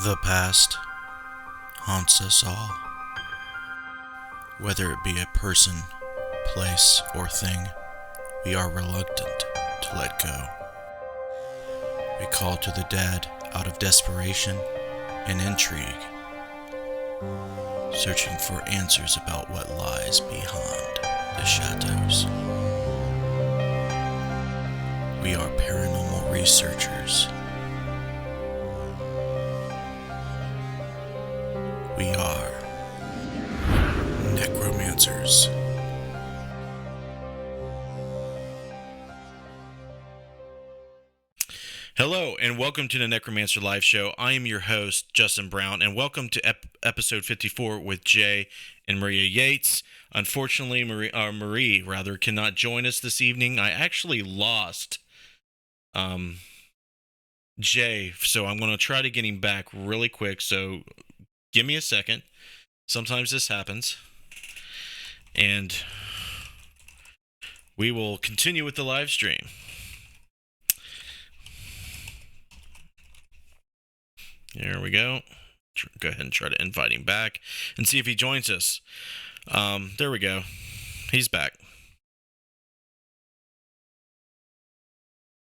The past haunts us all, whether it be a person, place, or thing. We are reluctant to let go. We call to the dead out of desperation and intrigue, searching for answers about what lies behind the shadows. We are paranormal researchers. We are Necromancers. Hello, and welcome to the Necromancer Live Show. I am your host, Justin Brown, and welcome to episode 54 with Jay and Maria Yates. Unfortunately, Marie cannot join us this evening. I actually lost Jay, so I'm going to try to get him back really quick, so give me a second. Sometimes this happens. And we will continue with the live stream. There we go. Go ahead and try to invite him back and see if he joins us. There we go. He's back.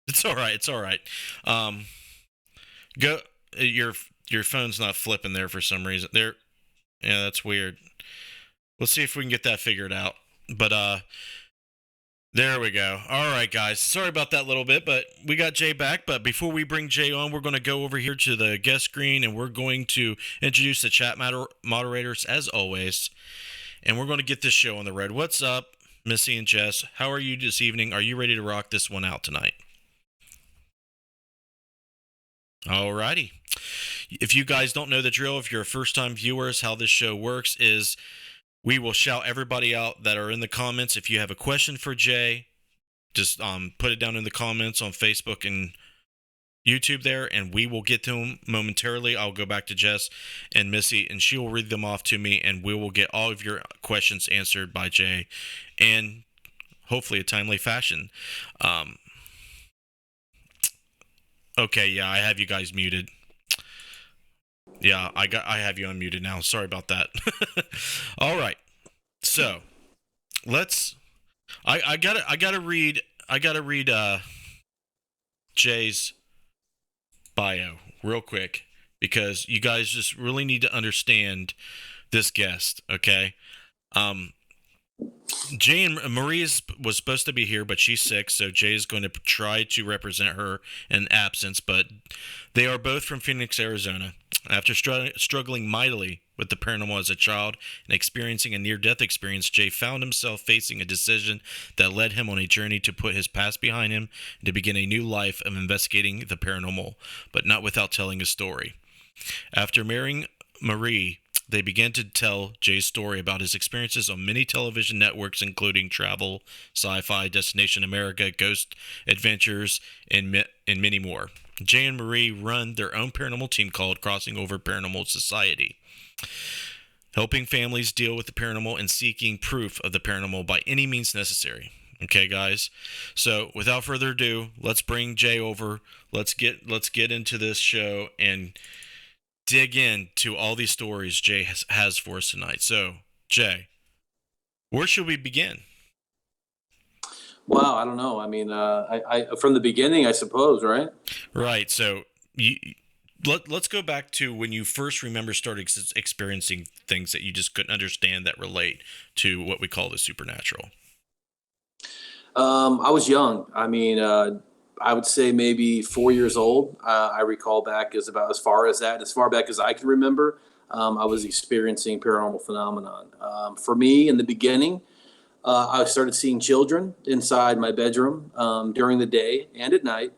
It's all right. It's all right. Go. Your phone's not flipping there for some reason. There. Yeah, that's weird. Let's see if we can get that figured out. But there we go. All right, guys. Sorry about that little bit, but we got Jay back. But before we bring Jay on, we're going to go over here to the guest screen, and we're going to introduce the chat moderators, as always. And we're going to get this show on the road. What's up, Missy and Jess? How are you this evening? Are you ready to rock this one out tonight? All righty. If you guys don't know the drill, if you're first-time viewers, how this show works is we will shout everybody out that are in the comments. If you have a question for Jay, just put it down in the comments on Facebook and YouTube there, and we will get to them momentarily. I'll go back to Jess and Missy, and she will read them off to me, and we will get all of your questions answered by Jay, and hopefully a timely fashion. Okay, yeah, I have you guys muted. Yeah, I have you unmuted now. Sorry about that. All right. So, I gotta read Jay's bio real quick because you guys just really need to understand this guest, okay? Jay and Marie was supposed to be here, but she's sick, so Jay is going to try to represent her in absence, but they are both from Phoenix, Arizona. After struggling mightily with the paranormal as a child and experiencing a near-death experience, Jay found himself facing a decision that led him on a journey to put his past behind him and to begin a new life of investigating the paranormal, but not without telling his story. After marrying Marie, they began to tell Jay's story about his experiences on many television networks, including Travel, Sci-Fi, Destination America, Ghost Adventures, and many more. Jay and Marie run their own paranormal team called Crossing Over Paranormal Society, helping families deal with the paranormal and seeking proof of the paranormal by any means necessary. Okay, guys? So, without further ado, let's bring Jay over. Let's get into this show and dig into all these stories Jay has for us tonight. So, Jay, where should we begin? Wow, I don't know. I mean, I from the beginning, I suppose, right? Right. So, let's go back to when you first started experiencing things that you just couldn't understand that relate to what we call the supernatural. I was young. I mean, I would say maybe 4 years old. I recall back as far back as I can remember. I was experiencing paranormal phenomenon. For me, in the beginning, I started seeing children inside my bedroom during the day and at night.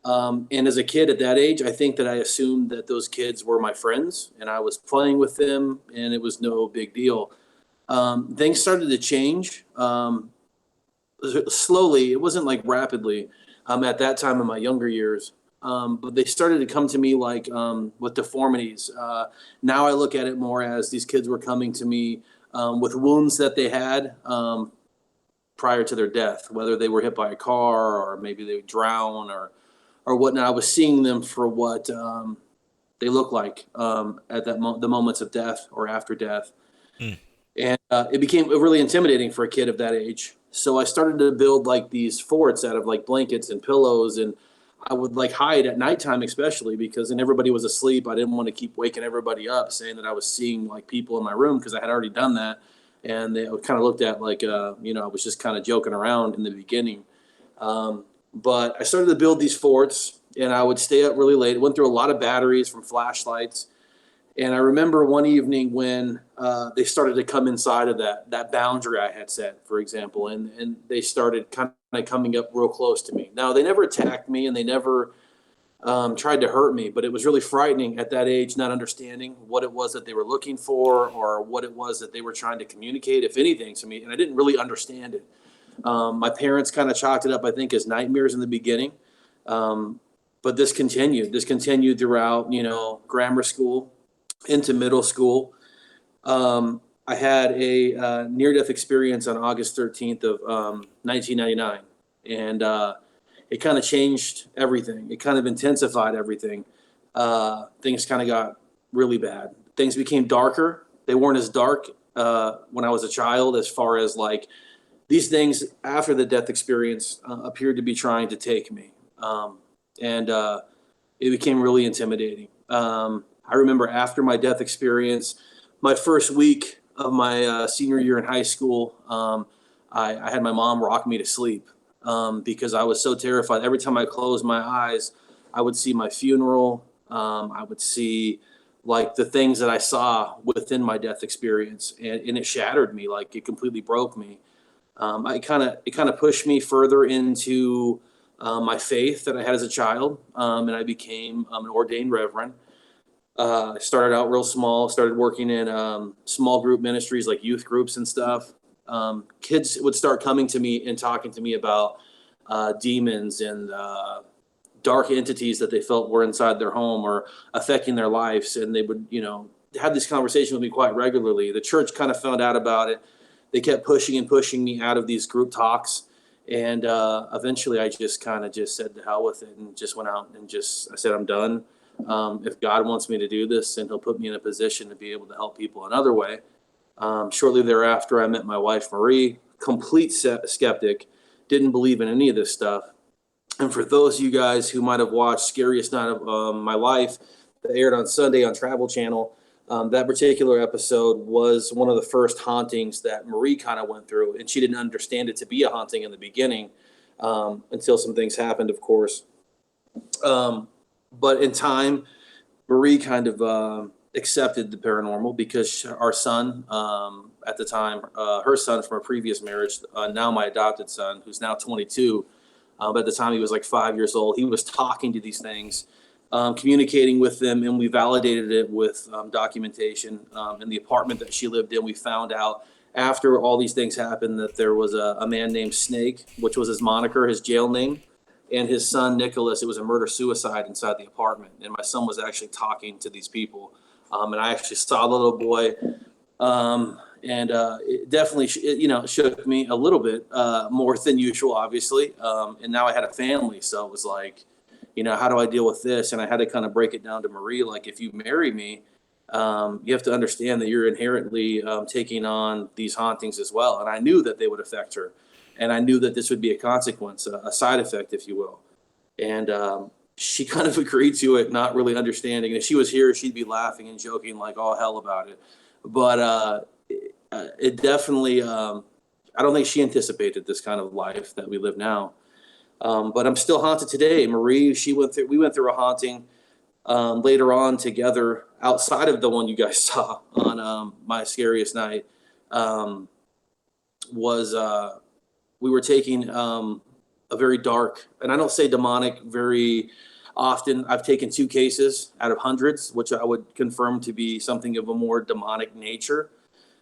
And as a kid at that age, I think that I assumed that those kids were my friends and I was playing with them and it was no big deal. Things started to change slowly. It wasn't like rapidly at that time in my younger years. But they started to come to me like with deformities. Now I look at it more as these kids were coming to me with wounds that they had prior to their death, whether they were hit by a car or maybe they would drown or whatnot. I was seeing them for what they look like at the moments of death or after death. Mm. And it became really intimidating for a kid of that age. So I started to build like these forts out of like blankets and pillows, and I would like hide at nighttime, especially because then everybody was asleep. I didn't want to keep waking everybody up saying that I was seeing like people in my room because I had already done that, and they kind of looked at like I was just kind of joking around in the beginning. But I started to build these forts, and I would stay up really late. Went through a lot of batteries from flashlights, and I remember one evening when they started to come inside of that boundary I had set, for example, and they started kind of coming up real close to me. Now they never attacked me, and they never tried to hurt me, but it was really frightening at that age, not understanding what it was that they were looking for or what it was that they were trying to communicate, if anything, to me, and I didn't really understand it. My parents kind of chalked it up, I think, as nightmares in the beginning. Um, but this continued. This continued throughout, grammar school, into middle school. I had a near-death experience on August 13th of 1999, and it kind of changed everything. It kind of intensified everything. Things kind of got really bad. Things became darker. They weren't as dark when I was a child, as far as like these things after the death experience appeared to be trying to take me. And it became really intimidating. I remember after my death experience, my first week of my senior year in high school, I had my mom rock me to sleep because I was so terrified. Every time I closed my eyes, I would see my funeral. I would see like the things that I saw within my death experience, and it shattered me. Like it completely broke me. It kind of pushed me further into my faith that I had as a child, and I became an ordained reverend. I started out real small, started working in small group ministries like youth groups and stuff. Kids would start coming to me and talking to me about demons and dark entities that they felt were inside their home or affecting their lives. And they would, have this conversation with me quite regularly. The church kind of found out about it. They kept pushing and pushing me out of these group talks. And eventually I just kind of just said to hell with it and just went out and I said, I'm done. If God wants me to do this, then he'll put me in a position to be able to help people another way. Shortly thereafter, I met my wife, Marie, complete skeptic, didn't believe in any of this stuff. And for those of you guys who might have watched Scariest Night of My Life that aired on Sunday on Travel Channel, that particular episode was one of the first hauntings that Marie kind of went through. And she didn't understand it to be a haunting in the beginning until some things happened, of course. But in time, Marie kind of accepted the paranormal because our son, at the time, her son from a previous marriage, now my adopted son, who's now 22, but at the time he was like 5 years old, he was talking to these things, communicating with them, and we validated it with documentation. In the apartment that she lived in, we found out after all these things happened that there was a man named Snake, which was his moniker, his jail name. And his son, Nicholas, it was a murder-suicide inside the apartment. And my son was actually talking to these people. And I actually saw the little boy. It definitely, shook me a little bit more than usual, obviously. And now I had a family. So it was like, how do I deal with this? And I had to kind of break it down to Marie. Like, if you marry me, you have to understand that you're inherently taking on these hauntings as well. And I knew that they would affect her. And I knew that this would be a consequence, a side effect, if you will. And she kind of agreed to it, not really understanding. And if she was here, she'd be laughing and joking like all hell about it. But it definitely, I don't think she anticipated this kind of life that we live now. But I'm still haunted today. Marie, we went through a haunting later on together outside of the one you guys saw on my scariest night. We were taking a very dark, and I don't say demonic very often. I've taken 2 cases out of hundreds, which I would confirm to be something of a more demonic nature.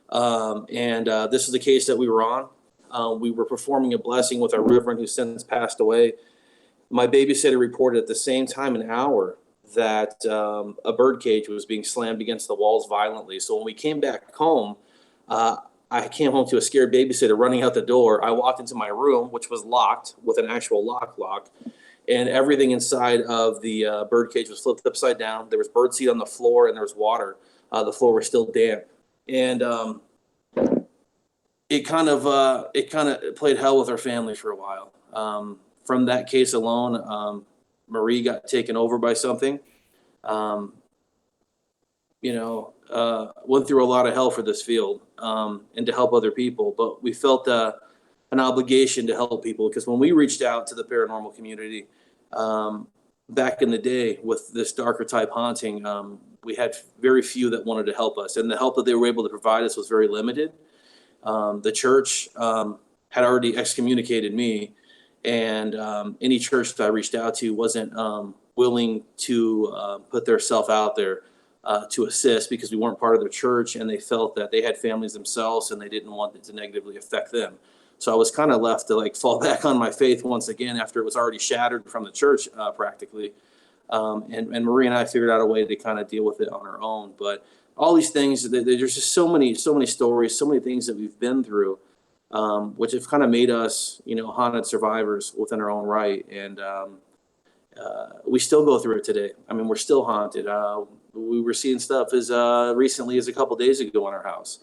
This is the case that we were on. We were performing a blessing with our reverend who since passed away. My babysitter reported at the same time an hour that a bird cage was being slammed against the walls violently. So when we came back home, I came home to a scared babysitter running out the door. I walked into my room, which was locked with an actual lock, and everything inside of the bird cage was flipped upside down. There was bird seed on the floor, and there was water. The floor was still damp, and it kind of played hell with our family for a while. From that case alone, Marie got taken over by something. Um, went through a lot of hell for this field, and to help other people. But we felt an obligation to help people, because when we reached out to the paranormal community back in the day with this darker type haunting, we had very few that wanted to help us, and the help that they were able to provide us was very limited. The church had already excommunicated me, and any church that I reached out to wasn't willing to put their self out there to assist, because we weren't part of their church, and they felt that they had families themselves and they didn't want it to negatively affect them. So I was kind of left to like fall back on my faith once again after it was already shattered from the church practically. And Marie and I figured out a way to kind of deal with it on our own. But all these things, there's just so many stories, so many things that we've been through, which have kind of made us, haunted survivors within our own right. And we still go through it today. I mean, we're still haunted. We were seeing stuff as recently as a couple days ago in our house,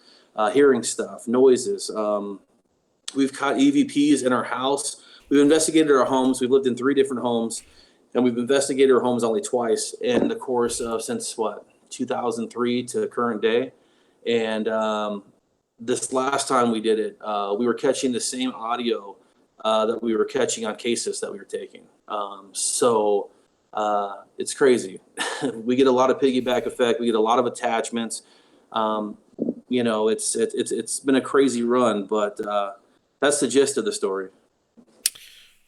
hearing stuff, noises. We've caught EVPs in our house. We've investigated our homes. We've lived in 3 different homes, and we've investigated our homes only twice in the course of since 2003 to current day. And this last time we did it, we were catching the same audio that we were catching on cases that we were taking. So it's crazy. We get a lot of piggyback effect. We get a lot of attachments. It's been a crazy run, but that's the gist of the story.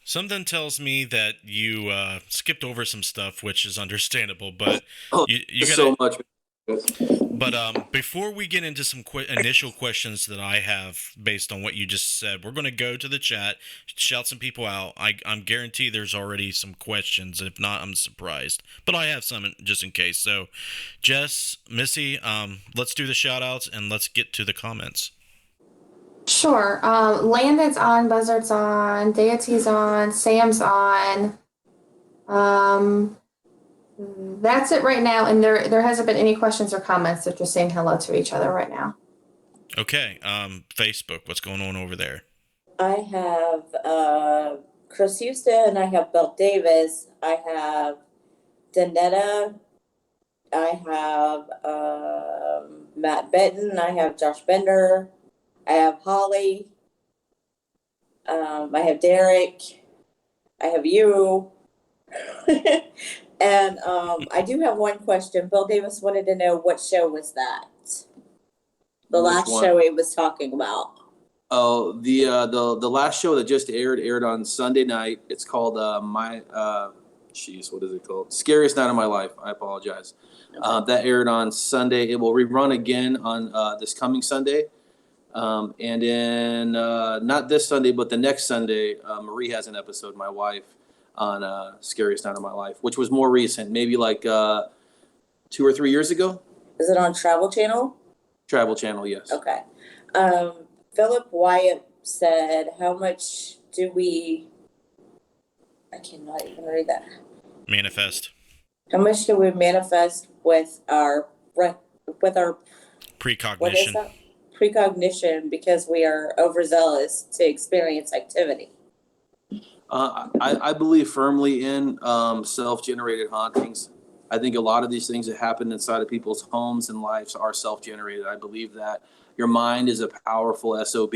Something tells me that you skipped over some stuff, which is understandable, but Oh, you gotta. so much. But before we get into some initial questions that I have based on what you just said, we're going to go to the chat, shout some people out. I'm guarantee there's already some questions. If not, I'm surprised. But I have some just in case. So, Jess, Missy, let's do the shout outs and let's get to the comments. Sure. Landon's on, Buzzard's on, Deity's on, Sam's on. That's it right now, and there hasn't been any questions or comments. They're just saying hello to each other right now. Okay. Facebook, what's going on over there? I have Chris Houston. I have Bill Davis. I have Danetta. I have Matt Benton. I have Josh Bender. I have Holly. I have Derek. I have you. And I do have one question. Bill Davis wanted to know, what show was that? The last show he was talking about. Oh, the last show that just aired on Sunday night. It's called what is it called? Scariest Night of My Life. I apologize. Okay. That aired on Sunday. It will rerun again on this coming Sunday. And then not this Sunday, but the next Sunday, Marie has an episode, my wife, on Scariest Night of My Life, which was more recent, maybe like 2 or 3 years ago. Is it on Travel Channel? Travel Channel, yes. Okay. Philip Wyatt said, how much do we... I cannot even read that. Manifest. How much do we manifest with our precognition? What is that? Precognition, because we are overzealous to experience activity. I believe firmly in self-generated hauntings. I think a lot of these things that happen inside of people's homes and lives are self-generated. I believe that your mind is a powerful SOB,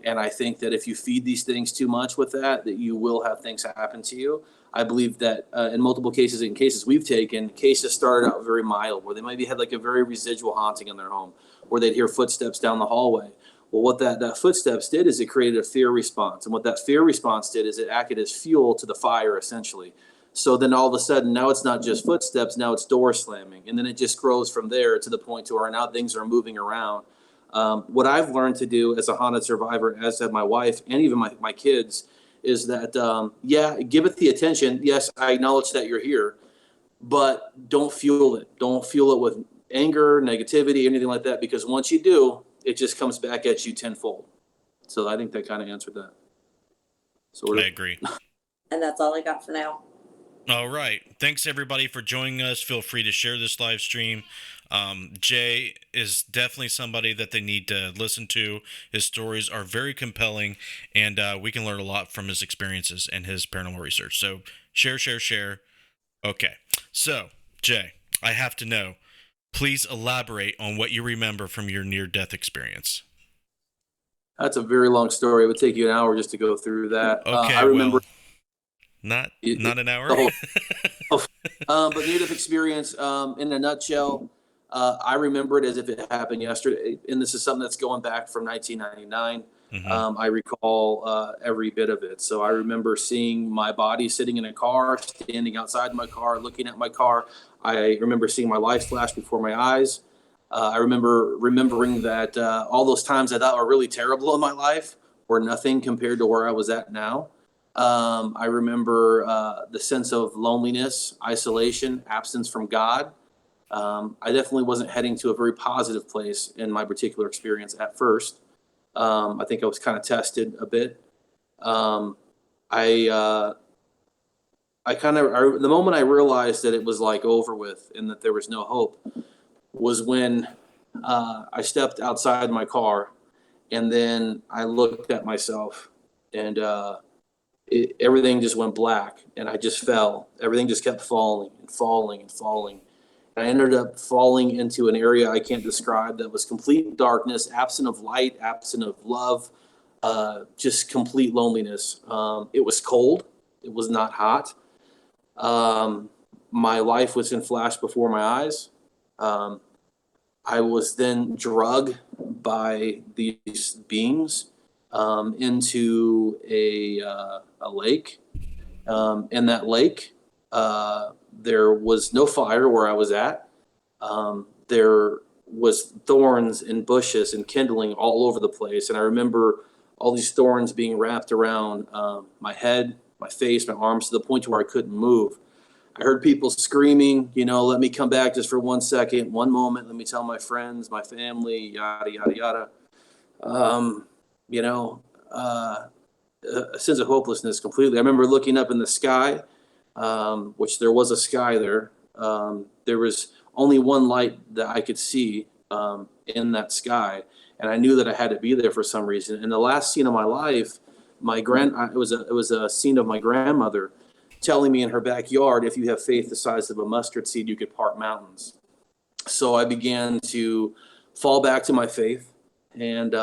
and I think that if you feed these things too much with that you will have things happen to you. I believe that in multiple cases, in cases we've taken, cases started out very mild, where they maybe had like a very residual haunting in their home, where they'd hear footsteps down the hallway. Well, what that footsteps did is it created a fear response. And what that fear response did is it acted as fuel to the fire, essentially. So then all of a sudden, now it's not just footsteps, now it's door slamming. And then it just grows from there to the point to where now things are moving around. What I've learned to do as a haunted survivor, as have my wife and even my kids, is that, give it the attention. Yes, I acknowledge that you're here, but don't fuel it. Don't fuel it with anger, negativity, anything like that, because once you do, it just comes back at you tenfold. So I think that kind of answered that. I agree. And that's all I got for now. All right. Thanks everybody for joining us. Feel free to share this live stream. Jay is definitely somebody that they need to listen to. His stories are very compelling, and we can learn a lot from his experiences and his paranormal research. So share, share, share. Okay. So, Jay, I have to know. Please elaborate on what you remember from your near-death experience. That's a very long story. It would take you an hour just to go through that. I Okay, remember well, not it, not an hour. the whole. But near-death experience, in a nutshell, I remember it as if it happened yesterday. And this is something that's going back from 1999. Hmm. I recall every bit of it. So I remember seeing my body sitting in a car, standing outside my car, looking at my car. I remember seeing my life flash before my eyes. I remember remembering that all those times I thought were really terrible in my life were nothing compared to where I was at now. I remember the sense of loneliness, isolation, absence from God. I definitely wasn't heading to a very positive place in my particular experience at first. I think I was kind of tested a bit. Um, I the moment I realized that it was like over with and that there was no hope was when I stepped outside my car and then I looked at myself and everything just went black and I just fell. Everything just kept falling and falling and falling. I ended up falling into an area I can't describe that was complete darkness, absent of light, absent of love, just complete loneliness. It was cold. It was not hot. My life was in flash before my eyes. Um, I was then drugged by these beings into a lake. In that lake, there was no fire where I was at. There was thorns and bushes and kindling all over the place. And I remember all these thorns being wrapped around my head, my face, my arms to the point to where I couldn't move. I heard people screaming, let me come back just for 1 second, one moment. Let me tell my friends, my family, yada, yada, yada. Um, you know, uh, a sense of hopelessness completely. I remember looking up in the sky, which there was a sky there. There was only one light that I could see in that sky, and I knew that I had to be there for some reason. And the last scene of my life, it was a scene of my grandmother telling me in her backyard, if you have faith the size of a mustard seed, you could part mountains. So I began to fall back to my faith, and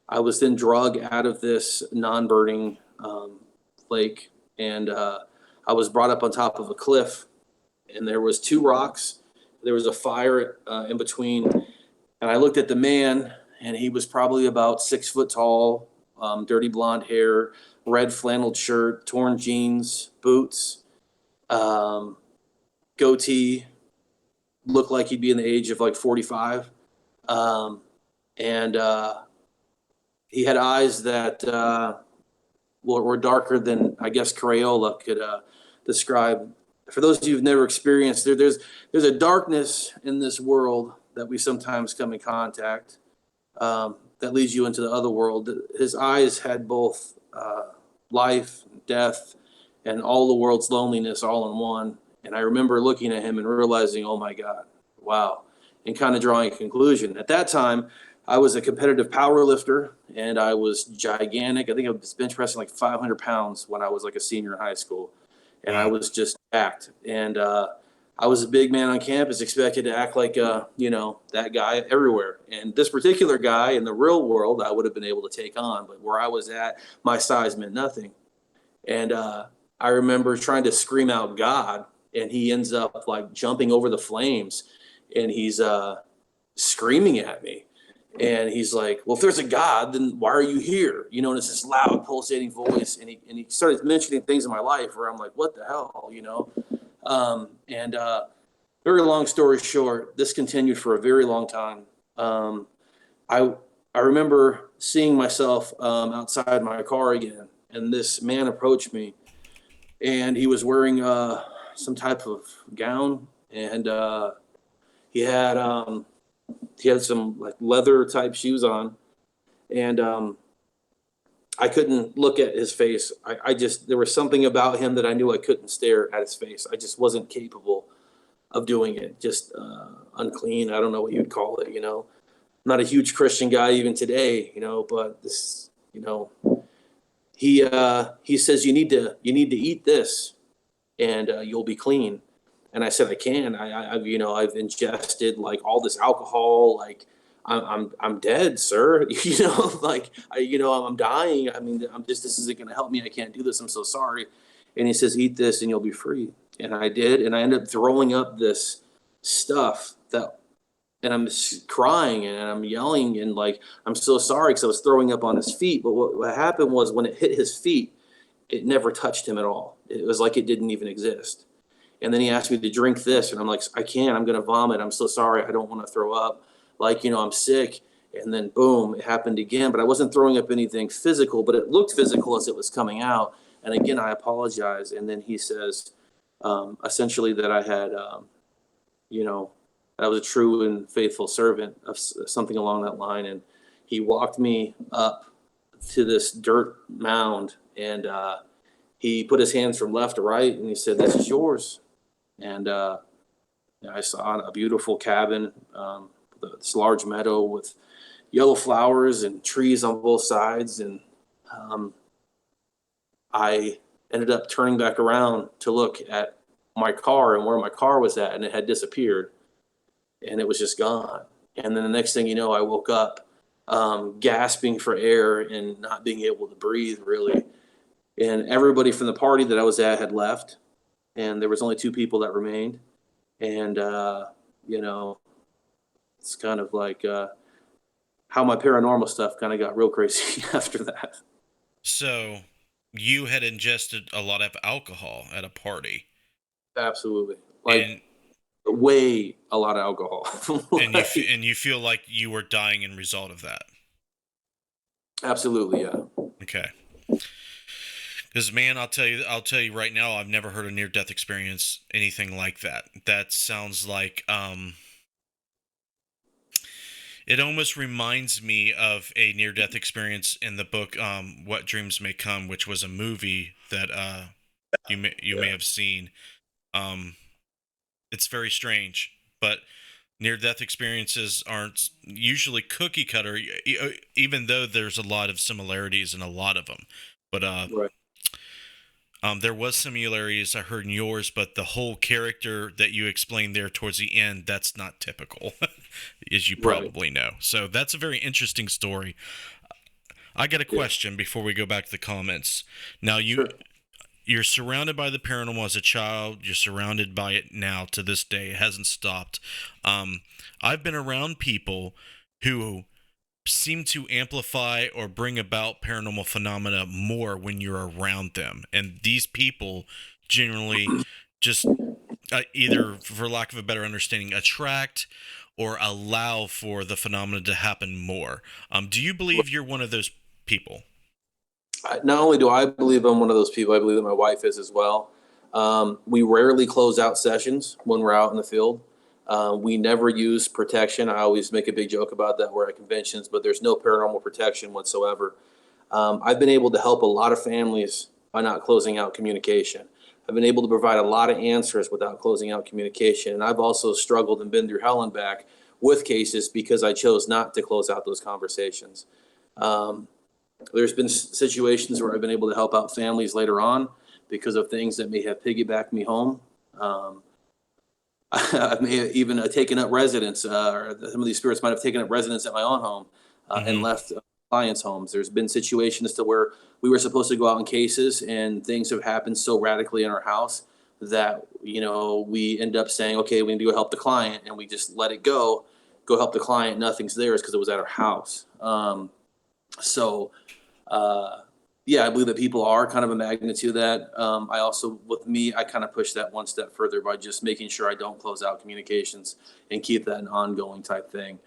I was then drugged out of this non-burning lake, and I was brought up on top of a cliff, and there was two rocks. There was a fire in between, and I looked at the man, and he was probably about 6 foot tall, dirty blonde hair, red flannel shirt, torn jeans, boots, um, goatee, looked like he'd be in the age of like 45. Um, and he had eyes that were darker than I guess Crayola could describe. For those of you who've never experienced, there's a darkness in this world that we sometimes come in contact that leads you into the other world. His eyes had both life, death, and all the world's loneliness all in one. And I remember looking at him and realizing, oh my God, wow, and kind of drawing a conclusion. At that time, I was a competitive power lifter and I was gigantic. I think I was bench pressing like 500 pounds when I was like a senior in high school. And I Wow. was just jacked. And I was a big man on campus, expected to act like, that guy everywhere. And this particular guy in the real world, I would have been able to take on. But where I was at, my size meant nothing. And I remember trying to scream out God, and he ends up like jumping over the flames, and he's screaming at me. And he's like, "Well, if there's a God, then why are you here?" And it's this loud, pulsating voice. And he started mentioning things in my life where I'm like, "What the hell?" And very long story short, this continued for a very long time. Um, I I remember seeing myself outside my car again, and this man approached me, and he was wearing some type of gown, and he had he had some like leather type shoes on, and I couldn't look at his face. I just, there was something about him that I knew I couldn't stare at his face. I just wasn't capable of doing it. Just unclean. I don't know what you'd call it, I'm not a huge Christian guy even today, but this, he says, you need to eat this and you'll be clean. And I said, I can. I've ingested like all this alcohol. Like I'm dead, sir. Like I'm dying. I mean, this isn't going to help me. I can't do this. I'm so sorry. And he says, eat this and you'll be free. And I did. And I ended up throwing up this stuff and I'm crying and I'm yelling and like, I'm so sorry because I was throwing up on his feet. But what happened was when it hit his feet, it never touched him at all. It was like it didn't even exist. And then he asked me to drink this, and I'm like, I can't. I'm gonna vomit. I'm so sorry. I don't want to throw up. Like, I'm sick. And then boom, it happened again. But I wasn't throwing up anything physical, but it looked physical as it was coming out. And again, I apologize. And then he says, essentially that I had, I was a true and faithful servant of something along that line. And he walked me up to this dirt mound, and he put his hands from left to right, and he said, "This is yours." And I saw a beautiful cabin, this large meadow with yellow flowers and trees on both sides. And I ended up turning back around to look at my car and where my car was at, and it had disappeared, and it was just gone. And then the next thing you know, I woke up gasping for air and not being able to breathe really. And everybody from the party that I was at had left, and there was only 2 people that remained. And it's kind of like how my paranormal stuff kind of got real crazy after that. So you had ingested a lot of alcohol at a party. Absolutely, like and way a lot of alcohol. and you feel like you were dying in result of that. Absolutely, yeah. Okay. Because man, I'll tell you right now, I've never heard a near-death experience anything like that. That sounds like it almost reminds me of a near-death experience in the book What Dreams May Come, which was a movie that you may have seen. It's very strange, but near-death experiences aren't usually cookie cutter, even though there's a lot of similarities in a lot of them. But Right. there was similarities I heard in yours, but the whole character that you explained there towards the end, that's not typical, as you probably know. So that's a very interesting story. I got a question before we go back to the comments. Now, you're surrounded by the paranormal as a child. You're surrounded by it now to this day. It hasn't stopped. I've been around people who seem to amplify or bring about paranormal phenomena more when you're around them. And these people generally just either, for lack of a better understanding, attract or allow for the phenomena to happen more. Do you believe you're one of those people? Not only do I believe I'm one of those people, I believe that my wife is as well. We rarely close out sessions when we're out in the field. We never use protection. I always make a big joke about that. We're at conventions, but there's no paranormal protection whatsoever. I've been able to help a lot of families by not closing out communication. I've been able to provide a lot of answers without closing out communication. And I've also struggled and been through hell and back with cases because I chose not to close out those conversations. There's been situations where I've been able to help out families later on because of things that may have piggybacked me home. I may have even taken up residence, or some of these spirits might have taken up residence at my own home and left clients' homes. There's been situations to where we were supposed to go out in cases and things have happened so radically in our house that, we end up saying, okay, we need to go help the client, and we just let it go help the client. Nothing's theirs because it was at our house. Yeah, I believe that people are kind of a magnet to that. I also, with me, I kind of push that one step further by just making sure I don't close out communications and keep that an ongoing type thing.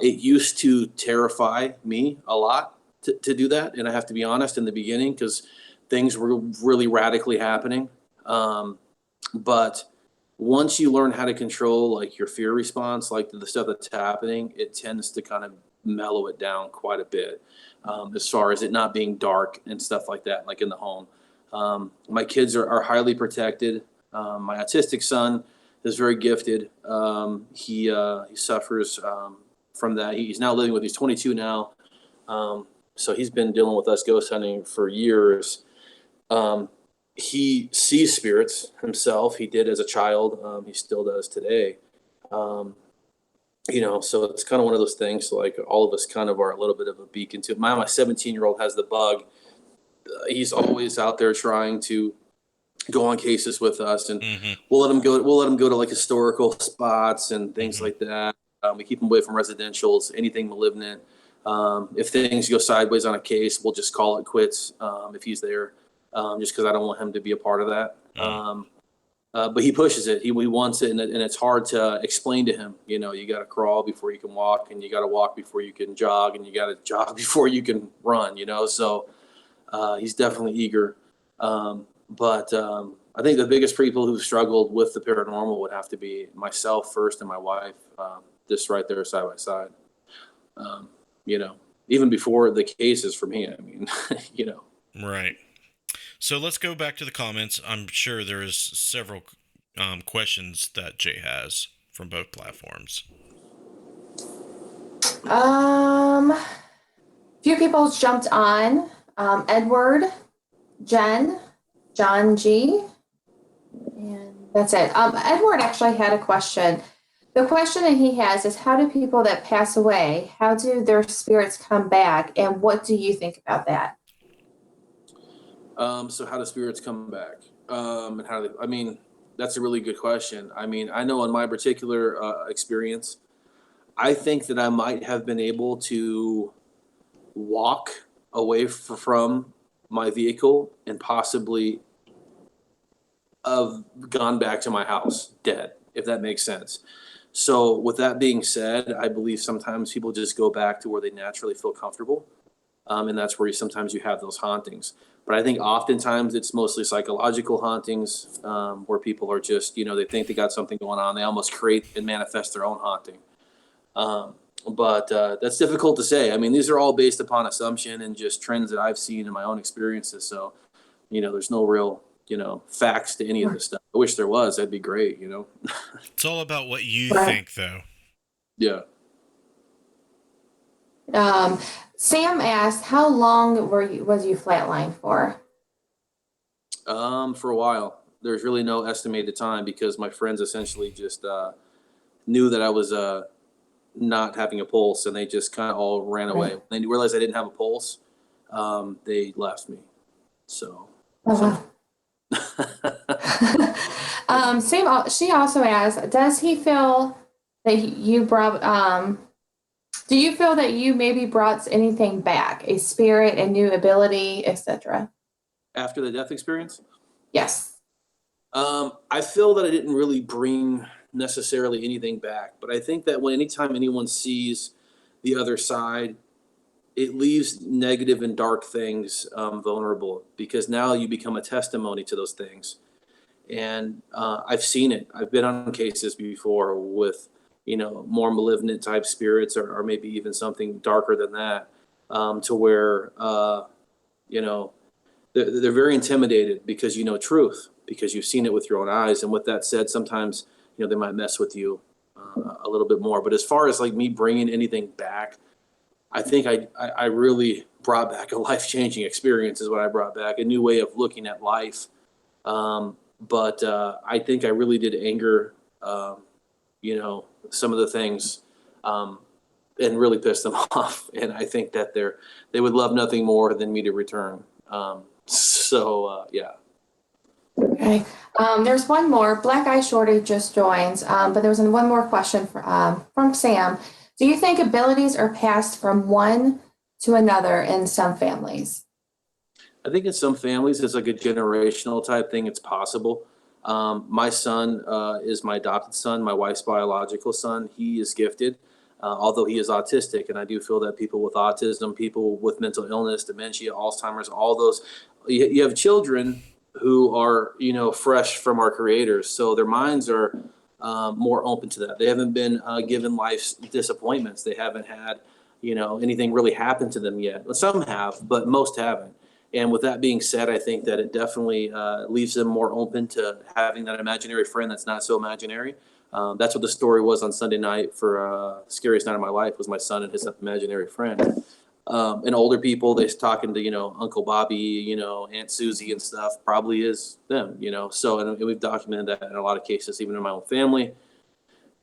It used to terrify me a lot to do that. And I have to be honest, in the beginning, because things were really radically happening. But once you learn how to control like your fear response, like the stuff that's happening, it tends to kind of mellow it down quite a bit, as far as it not being dark and stuff like that, like in the home. My kids are highly protected. My autistic son is very gifted. He suffers from that. He's now living with. He's 22 now, so he's been dealing with us ghost hunting for years. He sees spirits himself. He did as a child. He still does today. So it's kind of one of those things. Like all of us kind of are a little bit of a beacon to. My 17-year-old has the bug. He's always out there trying to go on cases with us, and we'll let him go. We'll let him go to like historical spots and things like that. We keep him away from residentials, anything malignant. If things go sideways on a case, we'll just call it quits if he's there, just because I don't want him to be a part of that. But he pushes it. He wants it, and it's hard to explain to him. You got to crawl before you can walk, and you got to walk before you can jog, and you got to jog before you can run. So he's definitely eager. But I think the biggest people who struggled with the paranormal would have to be myself first and my wife, just right there side by side. Even before the cases for me, I mean, Right. So let's go back to the comments. I'm sure there's several questions that Jay has from both platforms. Few people jumped on. Edward, Jen, John G, and that's it. Edward actually had a question. The question that he has is, how do people that pass away, how do their spirits come back, and what do you think about that? So how do spirits come back? And how do they, I mean, that's a really good question. I mean, I know in my particular experience, I think that I might have been able to walk away from my vehicle and possibly have gone back to my house dead, if that makes sense. So with that being said, I believe sometimes people just go back to where they naturally feel comfortable. And that's where sometimes you have those hauntings. But I think oftentimes it's mostly psychological hauntings, where people are just, they think they got something going on. They almost create and manifest their own haunting. But that's difficult to say. I mean, these are all based upon assumption and just trends that I've seen in my own experiences. So, there's no real, facts to any of this stuff. I wish there was. That'd be great, It's all about what you think, though. Yeah. Sam asked, how long was you flatlined for? For a while. There's really no estimated time because my friends essentially just knew that I was not having a pulse, and they just kind of all ran away. When they realized I didn't have a pulse, they left me. So. She also asked, does he feel that you brought, do you feel that you maybe brought anything back, a spirit, a new ability, etc.? After the death experience? Yes. I feel that I didn't really bring necessarily anything back, but I think that anytime anyone sees the other side, it leaves negative and dark things vulnerable, because now you become a testimony to those things. And I've seen it. I've been on cases before with, more malignant type spirits, or maybe even something darker than that, to where, they're very intimidated because you know truth, because you've seen it with your own eyes. And with that said, sometimes, they might mess with you a little bit more. But as far as like me bringing anything back, I think I really brought back a life-changing experience is what I brought back, a new way of looking at life. But I think I really did anger, some of the things, and really pissed them off. And I think that they would love nothing more than me to return. Yeah. Okay. There's one more. Black Eye Shorty just joins, but there was one more question from Sam. Do you think abilities are passed from one to another in some families? I think in some families it's like a generational type thing. It's possible. My son is my adopted son, my wife's biological son. He is gifted, although he is autistic. And I do feel that people with autism, people with mental illness, dementia, Alzheimer's, all those, you have children who are, fresh from our creators. So their minds are more open to that. They haven't been given life's disappointments. They haven't had, anything really happened to them yet. Some have, but most haven't. And with that being said, I think that it definitely leaves them more open to having that imaginary friend that's not so imaginary. That's what the story was on Sunday night for Scariest Night of My Life, was my son and his imaginary friend. And older people, they're talking to, Uncle Bobby, Aunt Susie and stuff, probably is them, So, and we've documented that in a lot of cases, even in my own family.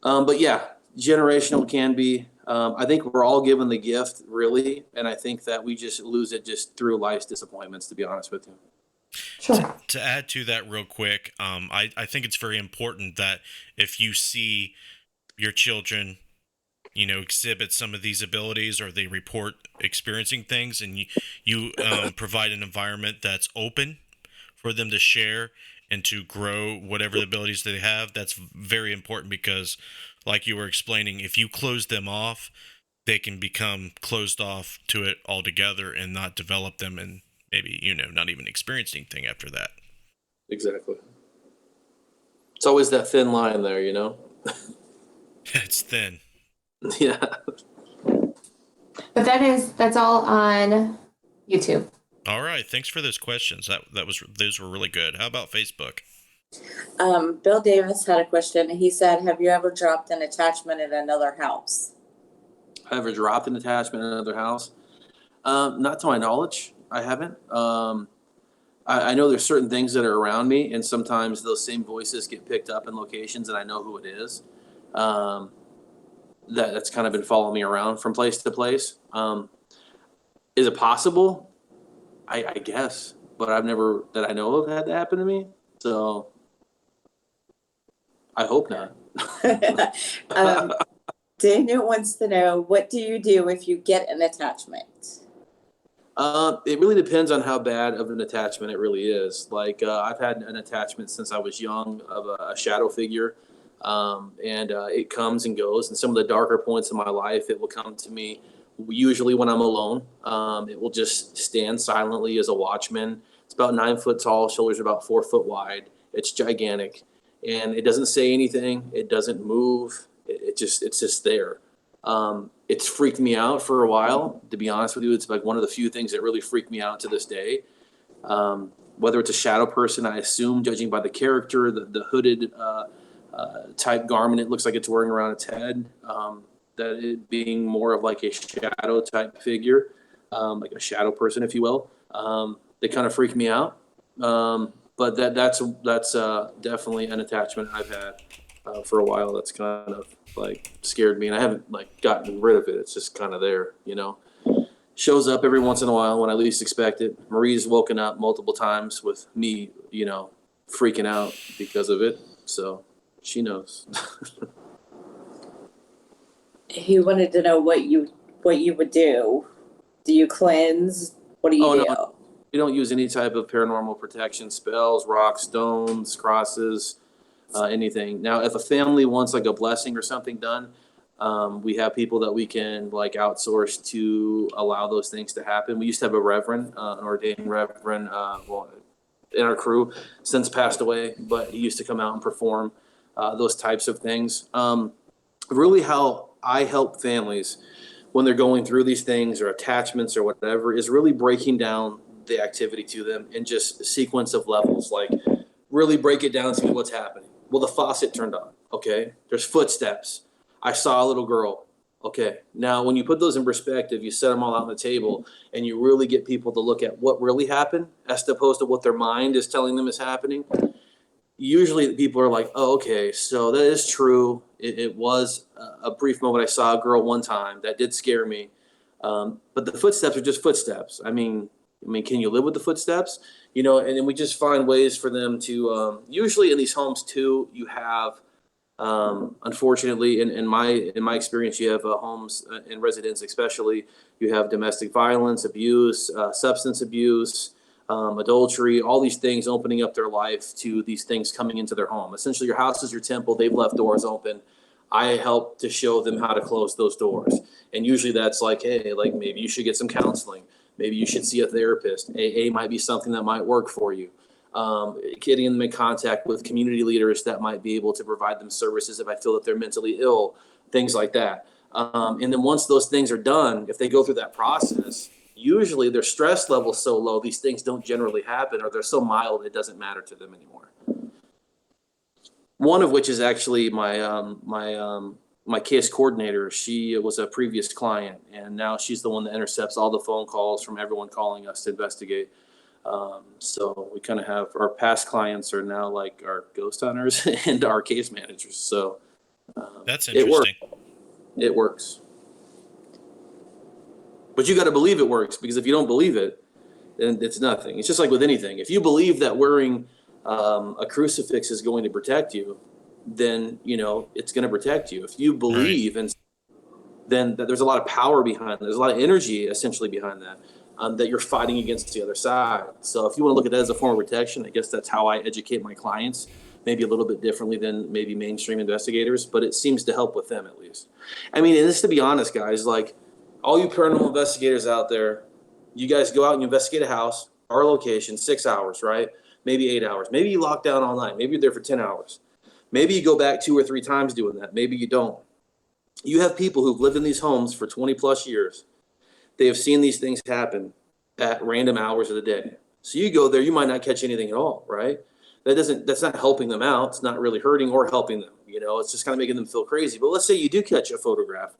But yeah, generational can be. I think we're all given the gift, really, and I think that we just lose it just through life's disappointments, to be honest with you. Sure. To add to that real quick, I think it's very important that if you see your children, exhibit some of these abilities, or they report experiencing things, and you provide an environment that's open for them to share and to grow whatever abilities they have. That's very important, because like you were explaining, if you close them off, they can become closed off to it altogether and not develop them, and maybe, not even experience anything after that. Exactly. It's always that thin line there, It's thin. Yeah. But that's all on YouTube. All right, thanks for those questions. Those were really good. How about Facebook? Bill Davis had a question. He said, have you ever dropped an attachment in another house? I ever dropped an attachment in another house? Not to my knowledge, I haven't. I know there's certain things that are around me, and sometimes those same voices get picked up in locations, and I know who it is. That's kind of been following me around from place to place. Is it possible? I guess, but I've never, that I know of, had that happen to me. So I hope not. Daniel wants to know, what do you do if you get an attachment? It really depends on how bad of an attachment it really is. Like, I've had an attachment since I was young of a shadow figure. And it comes and goes. And some of the darker points in my life, it will come to me usually when I'm alone. It will just stand silently as a watchman. It's about 9 foot tall, shoulders about 4 foot wide. It's gigantic, and it doesn't say anything. It doesn't move. It's just there. It's freaked me out for a while, to be honest with you. It's like one of the few things that really freak me out to this day. Whether it's a shadow person, I assume, judging by the character, the hooded type garment it looks like it's wearing around its head, that it being more of like a shadow type figure, like a shadow person, if you will. They kind of freak me out. But that's definitely an attachment I've had for a while. That's kind of like scared me, and I haven't like gotten rid of it. It's just kind of there, Shows up every once in a while when I least expect it. Marie's woken up multiple times with me, freaking out because of it. So she knows. He wanted to know what you would do. Do you cleanse? What do you do? No, we don't use any type of paranormal protection spells, rocks, stones, crosses, anything. Now, if a family wants like a blessing or something done, we have people that we can like outsource to allow those things to happen. We used to have a reverend, an ordained reverend, in our crew, since passed away, but he used to come out and perform those types of things. Really how I help families when they're going through these things or attachments or whatever is really breaking down the activity to them in just a sequence of levels. Like, really break it down to what's happening. Well, the faucet turned on. Okay. There's footsteps. I saw a little girl. Okay. Now, when you put those in perspective, you set them all out on the table and you really get people to look at what really happened as opposed to what their mind is telling them is happening. Usually people are like, oh, okay, so that is true. It was a brief moment. I saw a girl one time that did scare me. But the footsteps are just footsteps. I mean, can you live with the footsteps? And then we just find ways for them to, usually in these homes too, you have, unfortunately, in my experience, you have homes in residence, especially, you have domestic violence, abuse, substance abuse, adultery, all these things opening up their life to these things coming into their home. Essentially, your house is your temple. They've left doors open. I help to show them how to close those doors. And usually that's like, hey, like maybe you should get some counseling. Maybe you should see a therapist. AA might be something that might work for you. Getting them in contact with community leaders that might be able to provide them services if I feel that they're mentally ill, things like that. And then once those things are done, if they go through that process, usually their stress level is so low, these things don't generally happen, or they're so mild it doesn't matter to them anymore. One of which is actually my case coordinator. She was a previous client, and now she's the one that intercepts all the phone calls from everyone calling us to investigate. So we kind of have our past clients are now like our ghost hunters and our case managers. So That's interesting. It works. But you got to believe it works, because if you don't believe it, then it's nothing. It's just like with anything. If you believe that wearing a crucifix is going to protect you, then it's going to protect you. If you believe, and then that there's a lot of power behind it. There's a lot of energy essentially behind that, that you're fighting against the other side. So if you want to look at that as a form of protection, I guess that's how I educate my clients, maybe a little bit differently than maybe mainstream investigators, but it seems to help with them at least. I mean, and just to be honest, guys, like all you paranormal investigators out there, you guys go out and you investigate a house, our location, 6 hours, right? Maybe 8 hours. Maybe you lock down all night. Maybe you're there for 10 hours. Maybe you go back 2 or 3 times doing that. Maybe you don't. You have people who've lived in these homes for 20 plus years. They have seen these things happen at random hours of the day. So you go there, you might not catch anything at all, right? That's not helping them out. It's not really hurting or helping them. It's just kind of making them feel crazy. But let's say you do catch a photograph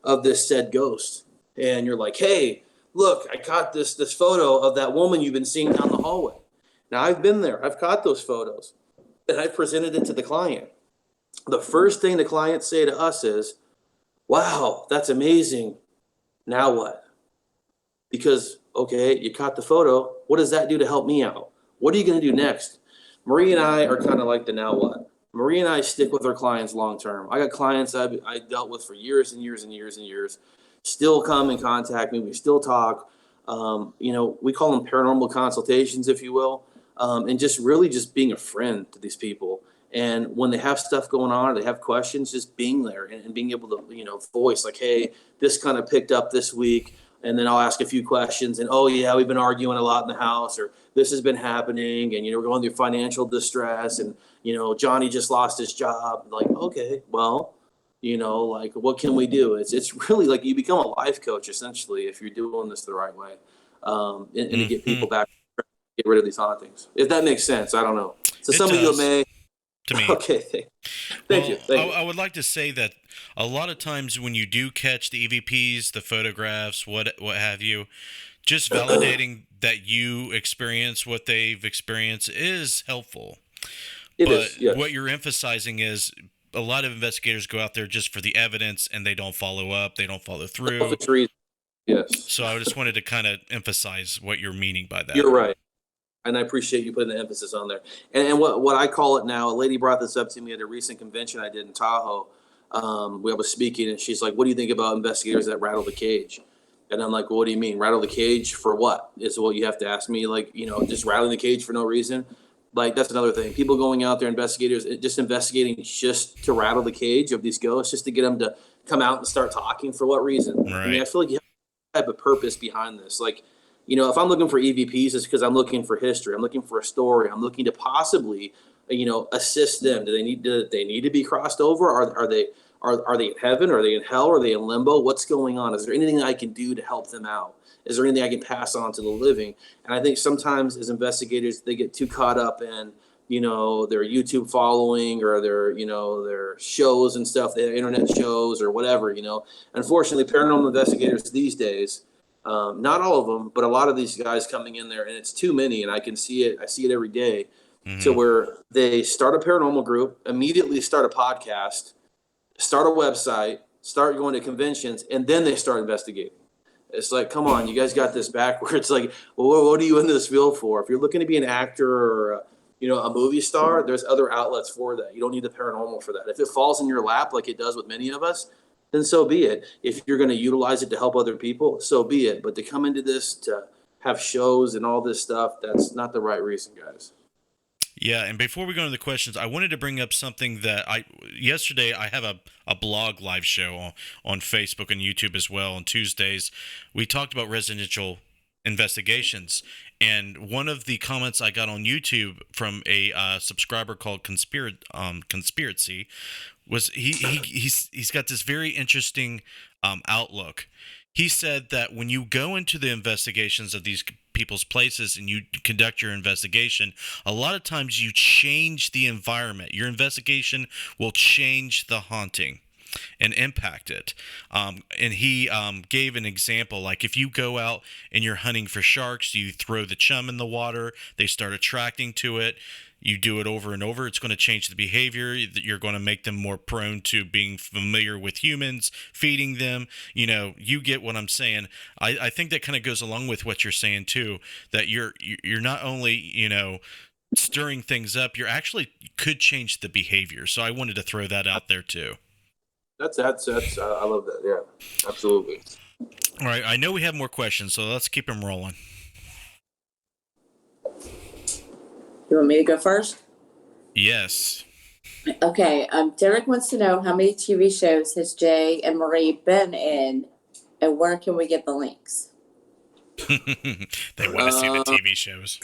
of this said ghost, and you're like, hey, look, I caught this photo of that woman you've been seeing down the hallway. Now I've been there. I've caught those photos, and I've presented it to the client. The first thing the clients say to us is, wow, that's amazing. Now what? Because, okay, you caught the photo. What does that do to help me out? What are you going to do next? Marie and I are kind of like the now what. Marie and I stick with our clients long term. I got clients I dealt with for years and years and years and years, still come and contact me. We still talk. We call them paranormal consultations, if you will, and just really just being a friend to these people. And when they have stuff going on, or they have questions, just being there and being able to, voice like, hey, this kind of picked up this week. And then I'll ask a few questions, and, oh yeah, we've been arguing a lot in the house, or this has been happening, and, we're going through financial distress, and, Johnny just lost his job. Like, okay, well, like, what can we do? It's really like you become a life coach essentially if you're doing this the right way, and to get people back, get rid of these hauntings. If that makes sense, I don't know. So some of you may. To me. Okay, thank you. I would like to say that a lot of times when you do catch the EVPs, the photographs, what have you, just validating that you experience what they've experienced is helpful. It is, yes. What you're emphasizing is a lot of investigators go out there just for the evidence and they don't follow up, they don't follow through. Yes. So I just wanted to kind of emphasize what you're meaning by that. You're right. And I appreciate you putting the emphasis on there. And what I call it now, a lady brought this up to me at a recent convention I did in Tahoe. We was speaking, and she's like, what do you think about investigators that rattle the cage? And I'm like, well, what do you mean? Rattle the cage for what? Is what you have to ask me. Like, just rattling the cage for no reason. Like, that's another thing. People going out there, investigators, just investigating just to rattle the cage of these ghosts, just to get them to come out and start talking. For what reason? Right. I mean, I feel like you have a type of purpose behind this. Like, if I'm looking for EVPs, it's because I'm looking for history. I'm looking for a story. I'm looking to possibly, assist them. Do they need to be crossed over? Are they in heaven? Are they in hell? Are they in limbo? What's going on? Is there anything I can do to help them out? Is there anything I can pass on to the living? And I think sometimes as investigators, they get too caught up in, their YouTube following or their shows and stuff, their internet shows or whatever, Unfortunately, paranormal investigators these days, not all of them, but a lot of these guys coming in there, and it's too many, and I can see it. I see it every day. Mm-hmm. To where they start a paranormal group, immediately start a podcast, start a website, start going to conventions, and then they start investigating. It's like, come on, you guys got this backwards. Like, well, what are you in this field for? If you're looking to be an actor or a movie star, there's other outlets for that. You don't need the paranormal for that. If it falls in your lap like it does with many of us, then so be it. If you're going to utilize it to help other people, so be it. But to come into this to have shows and all this stuff, that's not the right reason, guys. Yeah, and before we go into the questions, I wanted to bring up something that yesterday I have a blog live show on Facebook and YouTube as well. On Tuesdays, we talked about residential investigations, And one of the comments I got on YouTube from a subscriber called Conspiracy was he's got this very interesting outlook. He said that when you go into the investigations of these people's places and you conduct your investigation, a lot of times you change the environment. Your investigation will change the haunting and impact it. And he gave an example, like if you go out and you're hunting for sharks, you throw the chum in the water, they start attracting to it. You do it over and over, it's going to change the behavior. You're going to make them more prone to being familiar with humans, feeding them. You get what I'm saying. I think that kind of goes along with what you're saying too, that you're not only, stirring things up, you're actually could change the behavior. So I wanted to throw that out there too. That's I love that. Yeah, absolutely. All right, I know we have more questions, so let's keep them rolling. You want me to go first? Yes. Okay. Derek wants to know how many TV shows has Jay and Marie been in, and where can we get the links? They want to see the TV shows.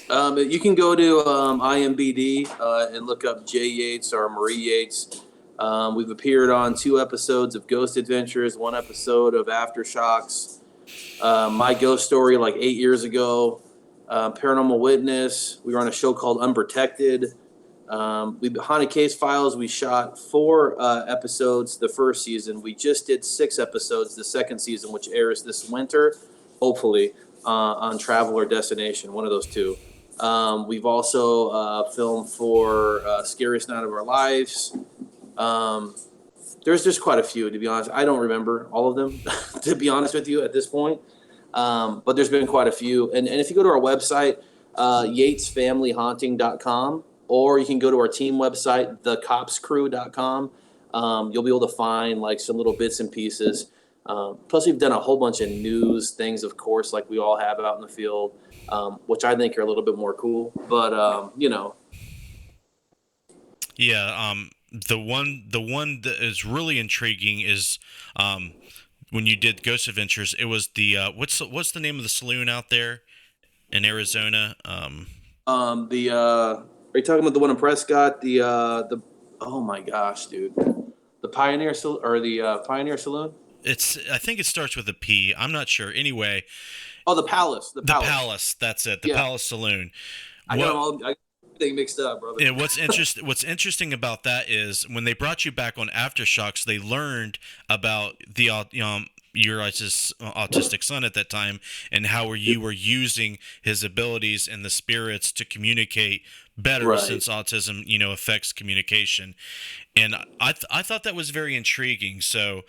You can go to IMBD and look up Jay Yates or Marie Yates. We've appeared on 2 episodes of Ghost Adventures, 1 episode of Aftershocks. My ghost story like 8 years ago. Paranormal Witness. We were on a show called Unprotected. Haunted Case Files. We shot 4 episodes the first season. We just did 6 episodes the second season, which airs this winter, hopefully, on Travel or Destination, one of those 2. We've also filmed for Scariest Night of Our Lives. There's just quite a few, to be honest. I don't remember all of them, to be honest with you, at this point. But there's been quite a few. And if you go to our website, yatesfamilyhaunting.com, or you can go to our team website, thecopscrew.com, you'll be able to find like some little bits and pieces. Plus, we've done a whole bunch of news things, of course, like we all have out in the field, which I think are a little bit more cool. But, Yeah, the one that is really intriguing is when you did Ghost Adventures. It was the what's the name of the saloon out there in Arizona? are you talking about the one in Prescott? The oh my gosh, dude, the Pioneer Pioneer Saloon. I think it starts with a P. I'm not sure. Anyway. Oh, the Palace. The Palace. That's it. The Palace Saloon. I got everything mixed up, brother. And what's interesting about that is when they brought you back on Aftershocks, they learned about the your autistic son at that time and how you were using his abilities and the spirits to communicate better, since autism affects communication. And I thought that was very intriguing. So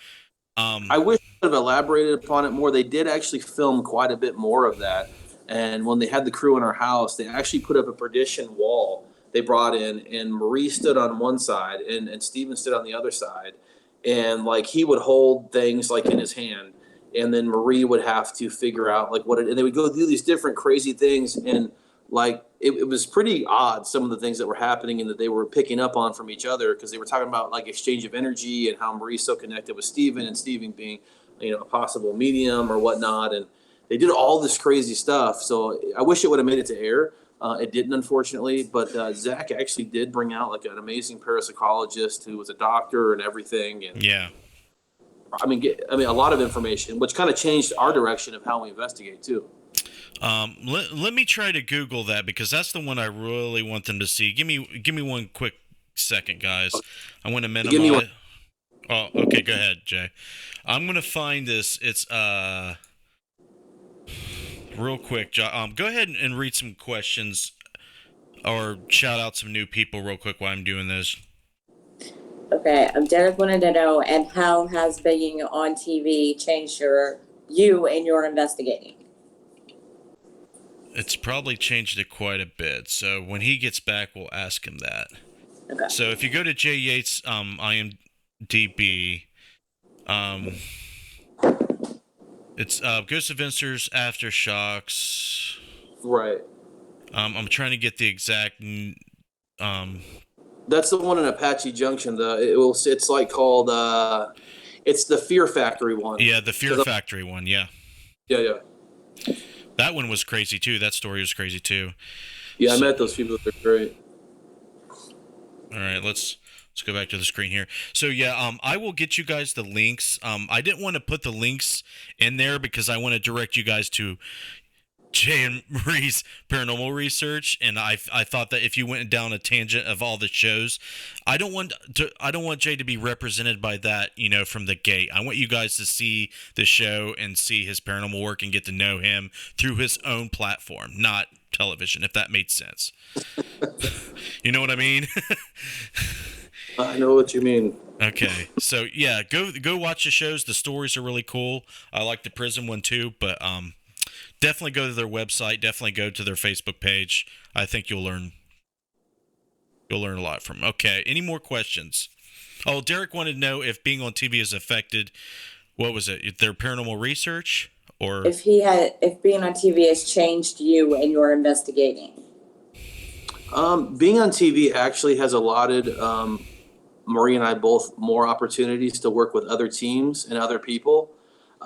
I wish I could have elaborated upon it more. They did actually film quite a bit more of that. And when they had the crew in our house, they actually put up a partition wall they brought in, and Marie stood on one side and Steven stood on the other side. And like he would hold things like in his hand, and then Marie would have to figure out like and they would go do these different crazy things. And like it was pretty odd, some of the things that were happening and that they were picking up on from each other, because they were talking about like exchange of energy and how Marie's so connected with Steven, and Steven being a possible medium or whatnot. And they did all this crazy stuff. So I wish it would have made it to air. It didn't, unfortunately. But Zach actually did bring out like an amazing parapsychologist who was a doctor and everything. And yeah, I mean, a lot of information, which kind of changed our direction of how we investigate too. Let me try to Google that, because that's the one I really want them to see. Give me one quick second, guys. I want to minimize. Oh, okay. Go ahead, Jay. I'm gonna find this. It's real quick. Go ahead and read some questions or shout out some new people real quick while I'm doing this. Okay. Derek wanted to know, and how has being on TV changed you and your investigating? It's probably changed it quite a bit. So when he gets back, we'll ask him that. Okay. So if you go to Jay Yates IMDb, it's Ghost Adventures, Aftershocks. Right. I'm trying to get the exact. That's the one in Apache Junction. It's like called. It's the Fear Factory one. Yeah, the Fear Factory one. Yeah. Yeah. That one was crazy too. That story was crazy too. Yeah, I So- met those people. They're great. All right, let's go back to the screen here. So yeah, I will get you guys the links. I didn't want to put the links in there because I want to direct you guys to Jay and Marie's paranormal research, and I thought that if you went down a tangent of all the shows, I don't want Jay to be represented by that, from the gate. I want you guys to see the show and see his paranormal work and get to know him through his own platform, not television, if that made sense. You know what I mean? I know what you mean. Okay, so yeah, go watch the shows. The stories are really cool. I like the prison one too, but definitely go to their website. Definitely go to their Facebook page. I think you'll learn a lot from 'em. Okay, any more questions? Oh, Derek wanted to know if being on TV has affected, what was it, their paranormal research, or If being on TV has changed you and your investigating. Being on TV actually has allotted Marie and I both more opportunities to work with other teams and other people.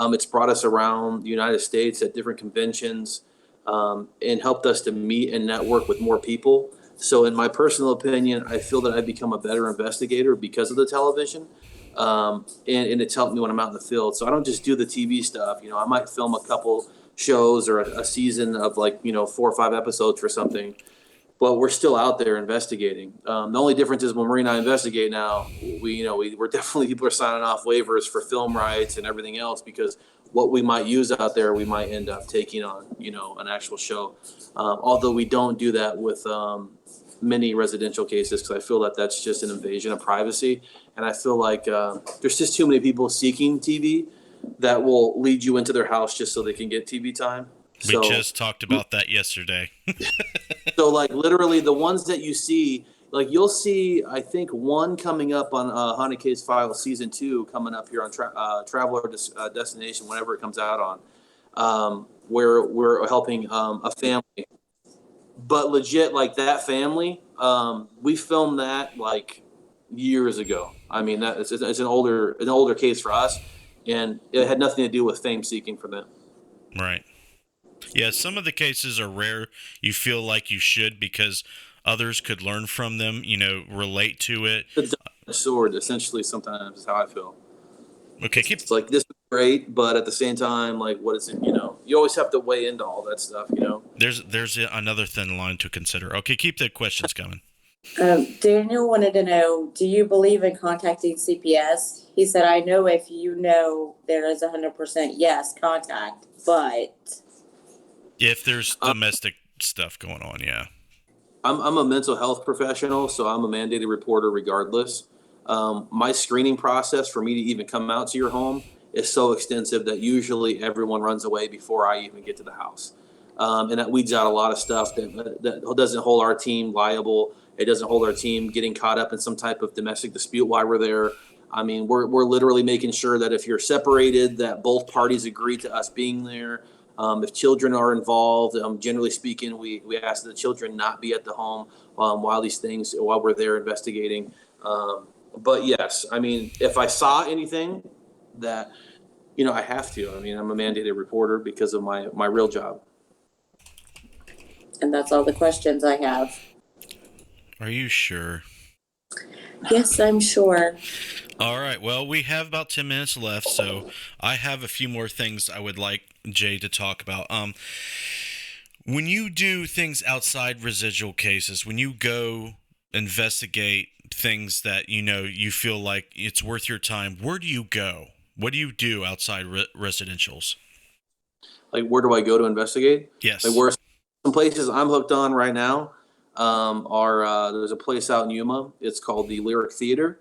It's brought us around the United States at different conventions and helped us to meet and network with more people. So in my personal opinion, I feel that I've become a better investigator because of the television. And it's helped me when I'm out in the field. So I don't just do the TV stuff. I might film a couple shows or a season of 4 or 5 episodes for something. But we're still out there investigating. The only difference is when Marie and I investigate now, we're definitely, people are signing off waivers for film rights and everything else, because what we might use out there, we might end up taking on, an actual show. Although we don't do that with many residential cases, because I feel that that's just an invasion of privacy. And I feel like there's just too many people seeking TV that will lead you into their house just so they can get TV time. we just talked about that yesterday. So literally the ones that you see, you'll see, I think one coming up on Haunted Case Files season 2 coming up here on Traveler Destination, whenever it comes out on, where we're helping a family. But legit, that family, we filmed that years ago. I mean, it's an older case for us, and it had nothing to do with fame seeking for them. Right. Yeah, some of the cases are rare. You feel like you should, because others could learn from them, relate to it. The double-edged sword, essentially, sometimes is how I feel. Okay, It's this is great, but at the same time, what is it? You always have to weigh into all that stuff. There's another thin line to consider. Okay, keep the questions coming. Daniel wanted to know, do you believe in contacting CPS? He said, I know if there is 100% yes, contact, but... If there's domestic stuff going on, yeah. I'm a mental health professional, so I'm a mandated reporter regardless. My screening process for me to even come out to your home is so extensive that usually everyone runs away before I even get to the house. And that weeds out a lot of stuff that doesn't hold our team liable. It doesn't hold our team getting caught up in some type of domestic dispute while we're there. I mean, we're literally making sure that if you're separated, that both parties agree to us being there. If children are involved, generally speaking, we ask the children not be at the home while we're there investigating. But yes, I mean, if I saw anything that, I have to. I mean, I'm a mandated reporter because of my real job. And that's all the questions I have. Are you sure? Yes, I'm sure. All right. Well, we have about 10 minutes left, so I have a few more things I would like Jay to talk about. When you do things outside residual cases, when you go investigate things that you feel like it's worth your time, where do you go? What do you do outside residentials? Where do I go to investigate? Yes. Where some places I'm hooked on right now are there's a place out in Yuma. It's called the Lyric Theater.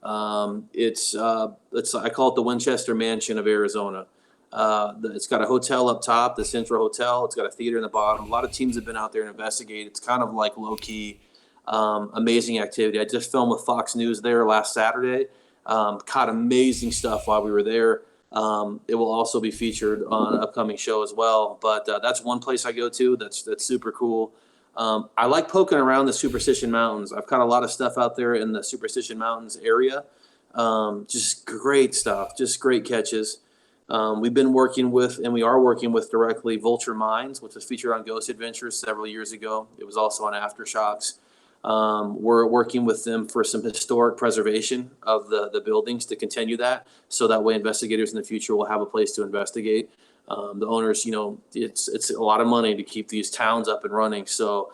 It's I call it the Winchester Mansion of Arizona. It's got a hotel up top, the Central Hotel. It's got a theater in the bottom. A lot of teams have been out there and investigate. It's kind of low key, amazing activity. I just filmed with Fox News there last Saturday. Caught amazing stuff while we were there. It will also be featured on an upcoming show as well. But that's one place I go to. That's super cool. I like poking around the Superstition Mountains. I've caught a lot of stuff out there in the Superstition Mountains area. Just great stuff. Just great catches. We've been working with, and we are working with directly Vulture Mines, which was featured on Ghost Adventures several years ago. It was also on Aftershocks. We're working with them for some historic preservation of the buildings to continue that, so that way investigators in the future will have a place to investigate. The owners, it's a lot of money to keep these towns up and running. So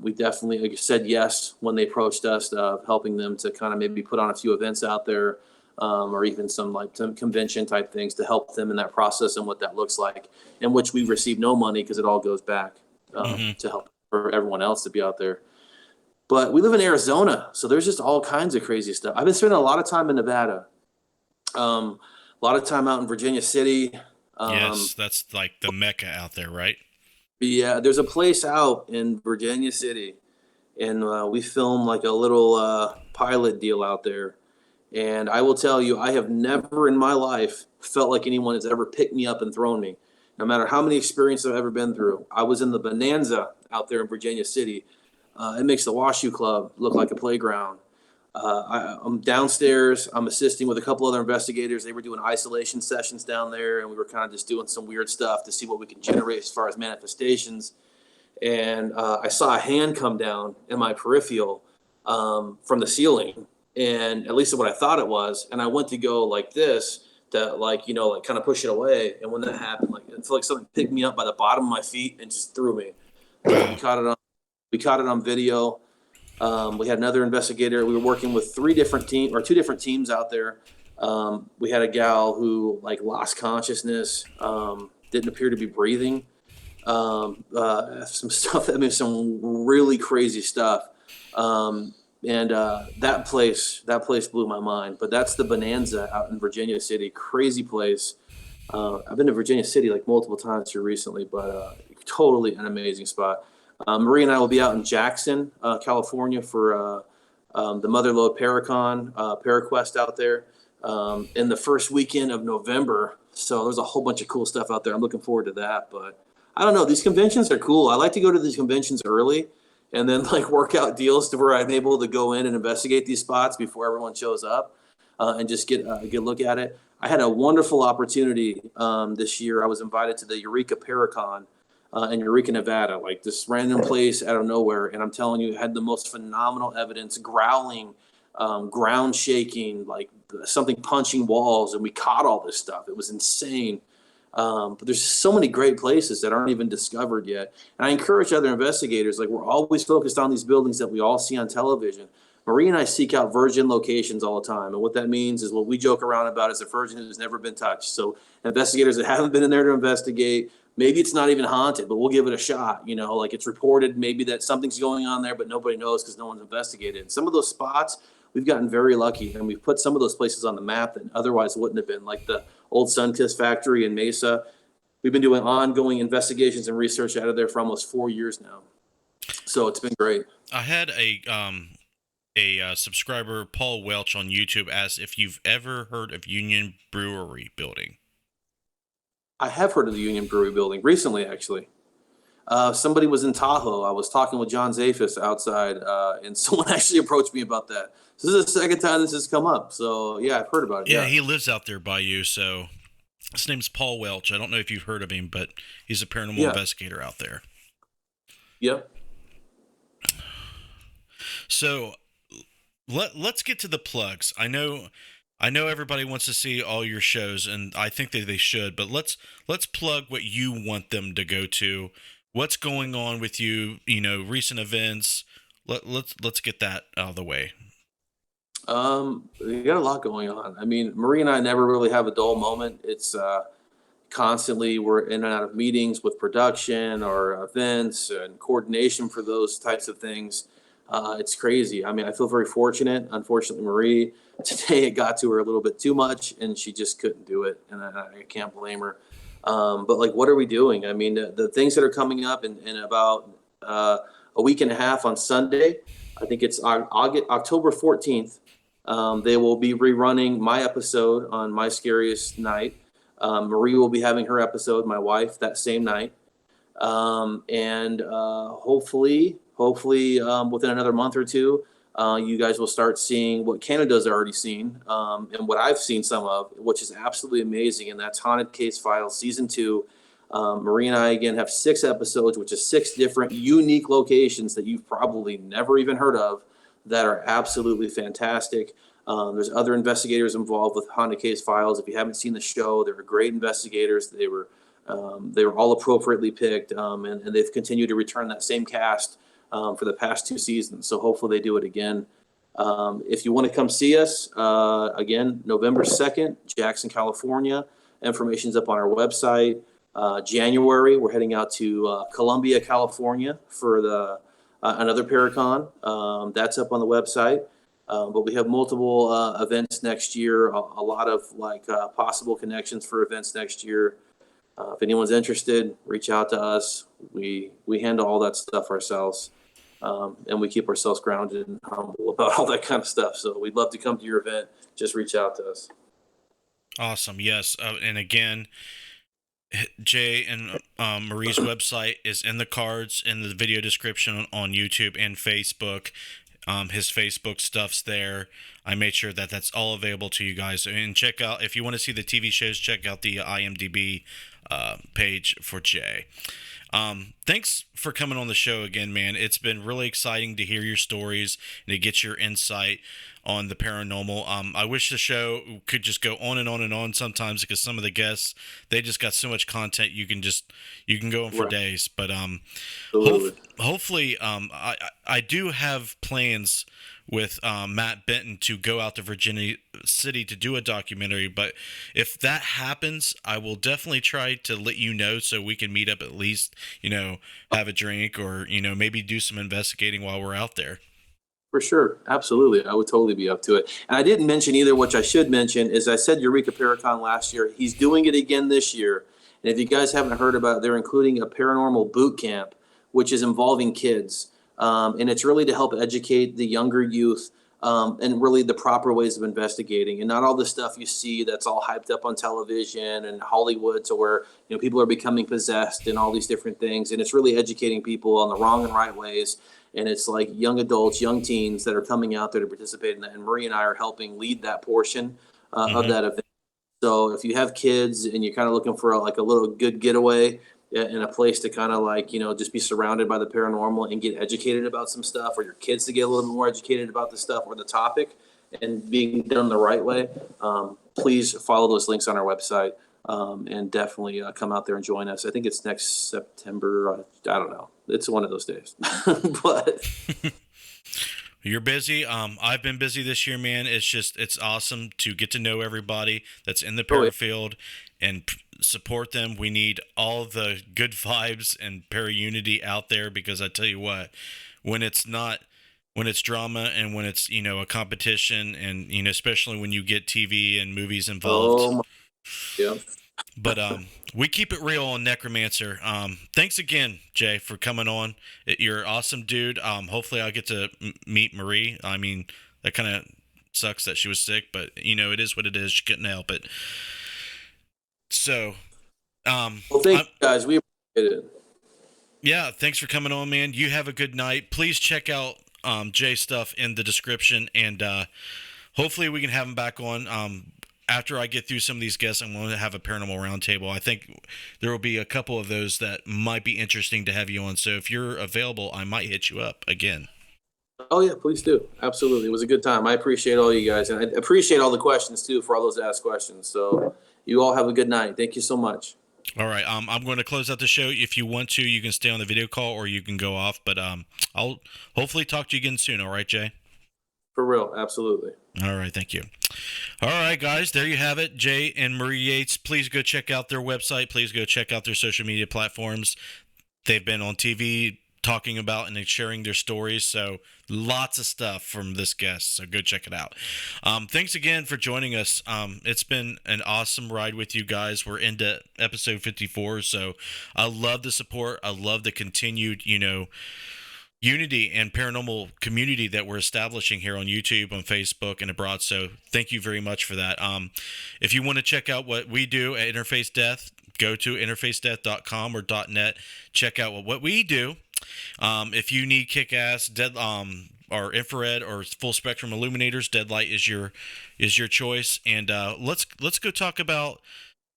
we definitely said yes when they approached us, helping them to kind of maybe put on a few events out there, or even some convention type things to help them in that process and what that looks like, in which we receive no money because it all goes back to help for everyone else to be out there. But we live in Arizona, so there's just all kinds of crazy stuff. I've been spending a lot of time in Nevada, a lot of time out in Virginia City. Yes, that's like the Mecca out there, right? Yeah, there's a place out in Virginia City, and we filmed like a little pilot deal out there. And I will tell you, I have never in my life felt like anyone has ever picked me up and thrown me. No matter how many experiences I've ever been through. I was in the Bonanza out there in Virginia City. It makes the Washoe Club look like a playground. I'm downstairs. I'm assisting with a couple other investigators. They were doing isolation sessions down there, and we were kind of just doing some weird stuff to see what we can generate as far as manifestations. And I saw a hand come down in my peripheral from the ceiling, and at least what I thought it was. And I went to go like this to kind of push it away. And when that happened, it felt like something picked me up by the bottom of my feet and just threw me. We caught it on video. We had another investigator. We were working with two different teams out there. We had a gal who lost consciousness, didn't appear to be breathing. Some stuff. I mean, some really crazy stuff. And that place blew my mind. But that's the Bonanza out in Virginia City. Crazy place. I've been to Virginia City multiple times here recently, but totally an amazing spot. Marie and I will be out in Jackson, California for the Motherlode Paracon, Paraquest out there in the first weekend of November. So there's a whole bunch of cool stuff out there. I'm looking forward to that. But I don't know. These conventions are cool. I like to go to these conventions early and then work out deals to where I'm able to go in and investigate these spots before everyone shows up and just get a good look at it. I had a wonderful opportunity this year. I was invited to the Eureka Paracon in Eureka, Nevada, this random place out of nowhere. And I'm telling you, it had the most phenomenal evidence, growling, ground shaking, something punching walls. And we caught all this stuff. It was insane. But there's so many great places that aren't even discovered yet. And I encourage other investigators, we're always focused on these buildings that we all see on television. Marie and I seek out virgin locations all the time. And what that means is what we joke around about is a virgin who's never been touched. So investigators that haven't been in there to investigate, maybe it's not even haunted, but we'll give it a shot. It's reported maybe that something's going on there, but nobody knows because no one's investigated. And some of those spots, we've gotten very lucky, and we've put some of those places on the map that otherwise wouldn't have been, like the old Sunkist factory in Mesa. We've been doing ongoing investigations and research out of there for almost 4 years now. So it's been great. I had a subscriber, Paul Welch, on YouTube asked if you've ever heard of Union Brewery building. I have heard of the Union Brewery building recently, actually. Somebody was in Tahoe. I was talking with John Zafis outside, and someone actually approached me about that. This is the second time this has come up. So, yeah, I've heard about it. Yeah, he lives out there by you. So his name's Paul Welch. I don't know if you've heard of him, but he's a paranormal investigator out there. Yep. So let's get to the plugs. I know everybody wants to see all your shows, and I think that they should, but let's plug what you want them to go to. What's going on with you, recent events. Let's get that out of the way. We got a lot going on. I mean, Marie and I never really have a dull moment. It's constantly we're in and out of meetings with production or events and coordination for those types of things. It's crazy. I mean, I feel very fortunate. Unfortunately, Marie, today it got to her a little bit too much, and she just couldn't do it, and I can't blame her. But what are we doing? I mean, the things that are coming up in about a week and a half on Sunday, I think it's October 14th. They will be rerunning my episode on My Scariest Night. Marie will be having her episode, my wife, that same night. And hopefully within another month or two, you guys will start seeing what Canada's already seen, and what I've seen some of, which is absolutely amazing. And that's Haunted Case Files Season 2. Marie and I, again, have 6 episodes, which is 6 different unique locations that you've probably never even heard of that are absolutely fantastic. There's other investigators involved with Haunted Case Files. If you haven't seen the show, they were great investigators. They were all appropriately picked, and they've continued to return that same cast for the past 2 seasons. So hopefully they do it again. If you want to come see us, again, November 2nd, Jackson, California. Information's up on our website. January, we're heading out to Columbia, California for another Paracon. That's up on the website. But we have multiple events next year, a lot of possible connections for events next year. If anyone's interested, reach out to us. We handle all that stuff ourselves, and we keep ourselves grounded and humble about all that kind of stuff. So we'd love to come to your event. Just reach out to us. Awesome. Yes. And again, Jay and Marie's website is in the cards in the video description on YouTube and Facebook. His Facebook stuff's there. I made sure that that's all available to you guys. And check out, if you want to see the TV shows, check out the IMDb page for Jay. Thanks for coming on the show again, man. It's been really exciting to hear your stories and to get your insight on the paranormal. I wish the show could just go on and on and on sometimes, because some of the guests, they just got so much content you can go on for days. But hopefully, I do have plans with Matt Benton to go out to Virginia City to do a documentary. But if that happens, I will definitely try to let you know so we can meet up, at least, have a drink, or, maybe do some investigating while we're out there. For sure. Absolutely. I would totally be up to it. And I didn't mention either, which I should mention, is I said Eureka Paracon last year. He's doing it again this year. And if you guys haven't heard about it, they're including a paranormal boot camp, which is involving kids. And it's really to help educate the younger youth and really the proper ways of investigating, and not all the stuff you see that's all hyped up on television and Hollywood to where people are becoming possessed and all these different things. And it's really educating people on the wrong and right ways. And it's like young adults, young teens that are coming out there to participate in that. And Marie and I are helping lead that portion of that event. So if you have kids and you're kind of looking for a little good getaway in a place to kind of just be surrounded by the paranormal and get educated about some stuff, or your kids to get a little bit more educated about the stuff or the topic and being done the right way, please follow those links on our website. And definitely come out there and join us. I think it's next September. I don't know. It's one of those days. But you're busy. I've been busy this year, man. It's awesome to get to know everybody that's in the parafield and support them. We need all the good vibes and para-unity out there, because I tell you what, when it's drama and when it's, a competition, and, especially when you get TV and movies involved. Yeah. But we keep it real on Necromancer. Thanks again, Jay, for coming on. You're an awesome dude. Hopefully I'll get to meet Marie. I mean, that kind of sucks that she was sick, but it is what it is. She couldn't help it. So, well, thank you guys. We appreciate it. Yeah, thanks for coming on, man. You have a good night. Please check out Jay's stuff in the description, and hopefully we can have him back on. After I get through some of these guests, I'm going to have a paranormal roundtable. I think there will be a couple of those that might be interesting to have you on. So if you're available, I might hit you up again. Oh, yeah, please do. Absolutely. It was a good time. I appreciate all you guys. And I appreciate all the questions, too, for all those asked questions. So you all have a good night. Thank you so much. All right. I'm going to close out the show. If you want to, you can stay on the video call or you can go off. But I'll hopefully talk to you again soon. All right, Jay? For real. Absolutely. All right. Thank you. All right, guys, there you have it. Jay and Marie Yates. Please go check out their website. Please go check out their social media platforms. They've been on TV talking about and sharing their stories. So lots of stuff from this guest. So go check it out. Thanks again for joining us. It's been an awesome ride with you guys. We're into episode 54. So I love the support. I love the continued, unity and paranormal community that we're establishing here on YouTube, on Facebook, and abroad. So thank you very much for that. If you want to check out what we do at Interface Death, go to interfacedeath.com or .net. Check out what we do. If you need kick-ass our infrared or full spectrum illuminators. Deadlight is your choice. And let's go talk about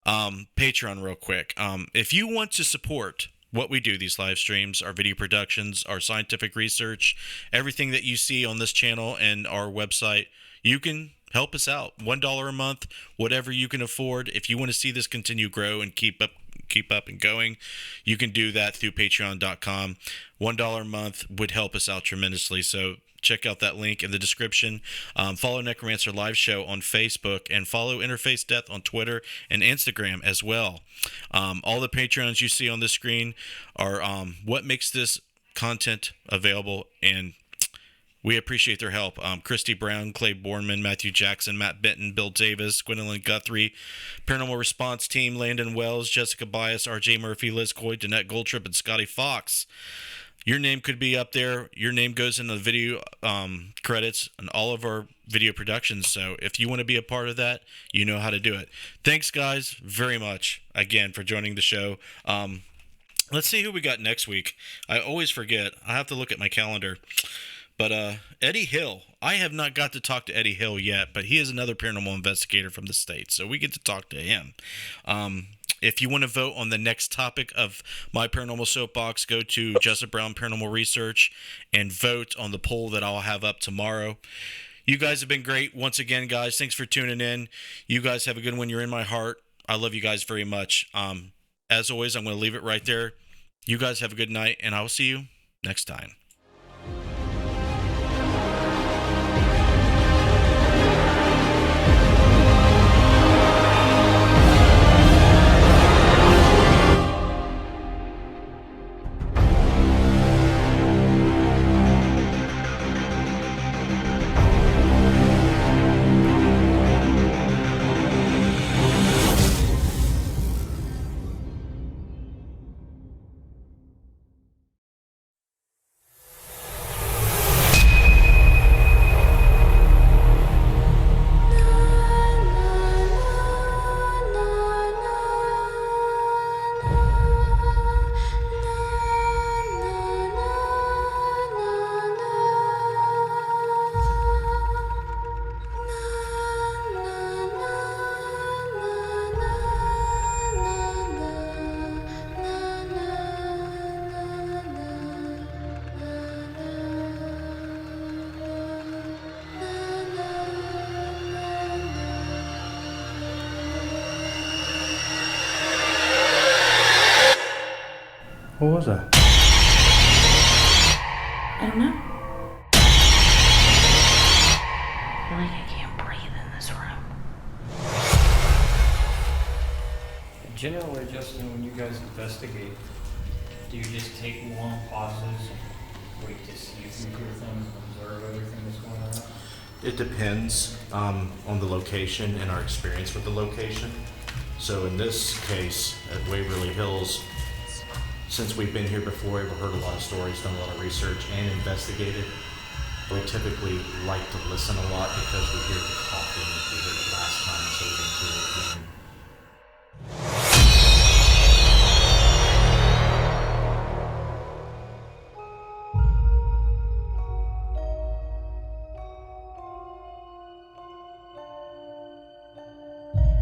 Patreon real quick. If you want to support what we do, these live streams, our video productions, our scientific research, everything that you see on this channel and our website, you can help us out. $1 a month, whatever you can afford. If you want to see this continue grow and keep up and going, you can do that through patreon.com. $1 a month would help us out tremendously. So check out that link in the description. Follow Necromancer Live Show on Facebook, and follow Interface Death on Twitter and Instagram as well. All the Patreons you see on the screen are what makes this content available, and we appreciate their help. Christy Brown, Clay Borman, Matthew Jackson, Matt Benton, Bill Davis, Gwendolyn Guthrie, Paranormal Response Team, Landon Wells, Jessica Bias, RJ Murphy, Liz Coy, Danette Goldtrip, and Scotty Fox. Your name could be up there. Your name goes in the video credits and all of our video productions. So if you want to be a part of that, you know how to do it. Thanks, guys, very much, again, for joining the show. Let's see who we got next week. I always forget. I have to look at my calendar. But Eddie Hill, I have not got to talk to Eddie Hill yet, but he is another paranormal investigator from the States, so we get to talk to him. If you want to vote on the next topic of my Paranormal Soapbox, go to Jessup Brown Paranormal Research and vote on the poll that I'll have up tomorrow. You guys have been great. Once again, guys, thanks for tuning in. You guys have a good one. You're in my heart. I love you guys very much. As always, I'm going to leave it right there. You guys have a good night, and I will see you next time. What was that? I don't know. I feel like I can't breathe in this room. Generally, Justin, when you guys investigate, do you just take long pauses and wait to see if you hear things and observe everything that's going on? It depends on the location and our experience with the location. So in this case, at Waverly Hills, since we've been here before, we've heard a lot of stories, done a lot of research, and investigated, we typically like to listen a lot because we hear the coughing